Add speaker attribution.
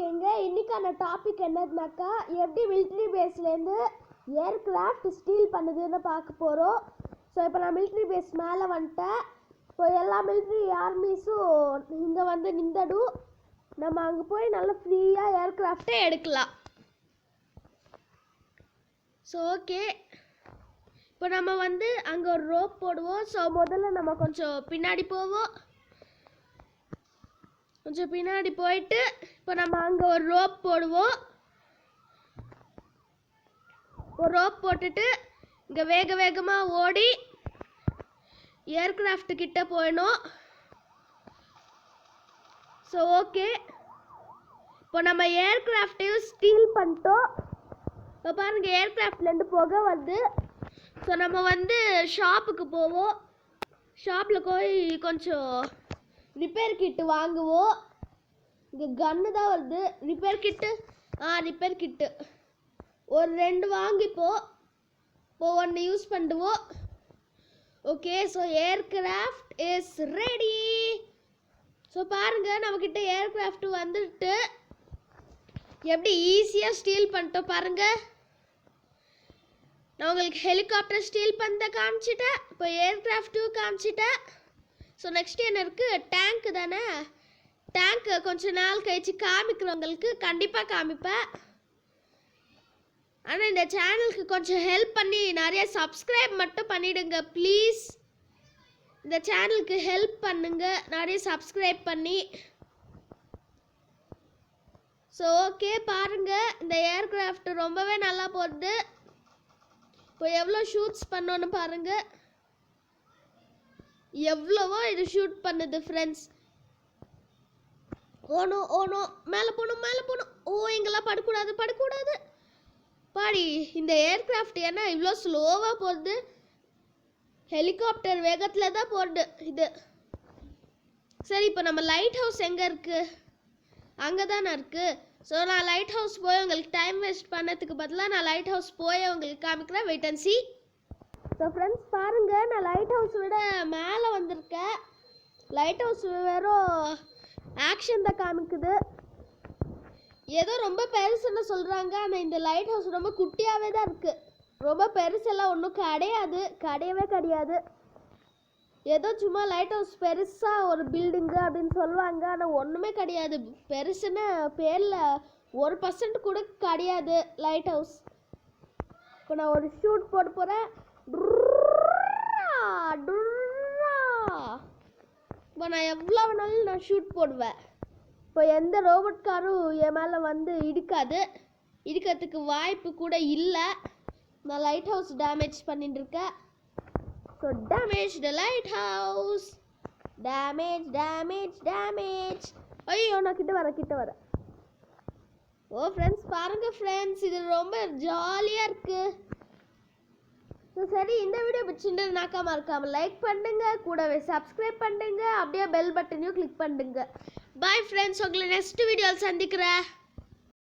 Speaker 1: இருக்கீங்க. இன்னைக்கான டாபிக் என்னதுனாக்கா எப்படி மிலிட்ரி பேஸ்லேருந்து ஏர்கிராஃப்ட் ஸ்டீல் பண்ணுதுன்னு பார்க்க போகிறோம். ஸோ இப்போ நான் மிலிட்ரி பேஸ் மேலே வந்துட்டேன். இப்போ எல்லா மிலிட்ரி ஆர்மிஸும் இங்கே வந்து நின்றடும். நம்ம அங்கே போய் நல்லா ஃப்ரீயாக ஏர்கிராஃப்டே எடுக்கலாம். ஸோ ஓகே, இப்போ நம்ம வந்து அங்கே ஒரு ரோப் போடுவோம். ஸோ முதல்ல நம்ம கொஞ்சம் பின்னாடி போவோம். கொஞ்சம் பின்னாடி போயிட்டு இப்போ நம்ம அங்கே ஒரு ரோப் போடுவோம். ஒரு ரோப் போட்டுட்டு இங்கே வேக வேகமாக ஓடி ஏர்கிராஃப்ட் கிட்ட போயிடணும். ஸோ ஓகே, இப்போ நம்ம ஏர்கிராஃப்டையும் ஸ்டீல் பண்ணிட்டோம். இப்போ பாருங்க, ஏர்கிராஃப்ட்லேருந்து புகை வருது. ஸோ நம்ம வந்து ஷாப்புக்கு போவோம். ஷாப்பில் போய் கொஞ்சம் ரிப்பேர் கிட்டு வாங்குவோம். இங்கே கன்று தான் வருது. ரிப்பேர் கிட்டு ரிப்பேர் கிட்டு ஒரு 2 வாங்கிப்போம். இப்போ 1 யூஸ் பண்ணுவோம். Okay, so aircraft is ready. So பாருங்கள், நம்மக்கிட்ட ஏர்கிராஃப்ட் வந்துட்டு எப்படி ஈஸியாக ஸ்டீல் பண்ணிட்டோம் பாருங்கள். நான் உங்களுக்கு ஹெலிகாப்டர் ஸ்டீல் பண்ண காமிச்சிட்டேன். இப்போ ஏர்கிராஃப்ட்டும் காமிச்சிட்டேன். ஸோ நெக்ஸ்ட் என்ன இருக்குது? டேங்க்கு தானே. டேங்க்கு கொஞ்சம் நாள் கழிச்சு காமிக்கிறவங்களுக்கு கண்டிப்பாக காமிப்பேன். ஆனால் இந்த சேனலுக்கு கொஞ்சம் ஹெல்ப் பண்ணி நிறைய சப்ஸ்கிரைப் மட்டும் பண்ணிவிடுங்க ப்ளீஸ். இந்த சேனலுக்கு ஹெல்ப் பண்ணுங்க, நிறைய சப்ஸ்கிரைப் பண்ணி. ஸோ ஓகே, பாருங்கள், இந்த ஏர்கிராஃப்ட் ரொம்பவே நல்லா போகுது. இப்போ எவ்வளோ ஷூட்ஸ் பண்ணோன்னு பாருங்கள். எவ்வளவோ இது ஷூட் பண்ணுது ஃப்ரெண்ட்ஸ். ஓனோ மேலே போகணும். இங்கெல்லாம் படக்கூடாது பாடி. இந்த ஏர்கிராஃப்ட் ஏன்னா இவ்வளோ ஸ்லோவாக போகுது? ஹெலிகாப்டர் வேகத்தில் தான் போகுது இது. சரி, இப்போ நம்ம லைட் ஹவுஸ் எங்கே இருக்குது? அங்கே தானே இருக்குது. ஸோ நான் லைட் ஹவுஸ் போய் உங்களுக்கு டைம் வேஸ்ட் பண்ணதுக்கு பதிலாக நான் லைட் ஹவுஸ் போய் உங்களுக்கு காமிக்கிறேன். Wait and see. So friends பாருங்கள், நான் லைட் ஹவுஸ் விட மேலே வந்திருக்கேன். லைட் ஹவுஸ் வெறும் ஆக்ஷன் தான் காமிக்குது. ஏதோ ரொம்ப பெருசுன்னு சொல்கிறாங்க, ஆனால் இந்த லைட் ஹவுஸ் ரொம்ப குட்டியாகவே தான் இருக்குது. ரொம்ப பெருசெல்லாம் ஒன்றும் கிடையவே கிடையாது. ஏதோ சும்மா லைட் ஹவுஸ் பெருசாக ஒரு பில்டிங்கு அப்படின்னு சொல்லுவாங்க, ஆனால் ஒன்றுமே கிடையாது. பெருசுன்னு பேரில் 1% கூட கிடையாது லைட் ஹவுஸ். இப்போ நான் ஒரு ஷூட் போட போகிறேன். இப்போ நான் எவ்வளோ வேணாலும் நான் ஷூட் போடுவேன். இப்போ எந்த ரோபோட் காரும் என் மேலே வந்து இடிக்கிறதுக்கு வாய்ப்பு கூட இல்லை. நான் லைட் ஹவுஸ் டேமேஜ் பண்ணிட்டு இருக்கேன். So damage the light house. Damage. ஐயோ, நான் கிட்ட வரேன். ஓ ஃப்ரெண்ட்ஸ் பாருங்கள் ஃப்ரெண்ட்ஸ், இது ரொம்ப ஜாலியாக இருக்குது. ஸோ சரி, இந்த வீடியோ பிடிச்சிருந்ததுனாக்கா மறக்காமல் லைக் பண்ணுங்க, கூடவே சப்ஸ்கிரைப் பண்ணுங்க, அப்படியே பெல் பட்டனையும் கிளிக் பண்ணுங்க. பாய் ஃப்ரெண்ட்ஸ், உங்களை நெக்ஸ்ட் வீடியோவில் சந்திக்கிறேன்.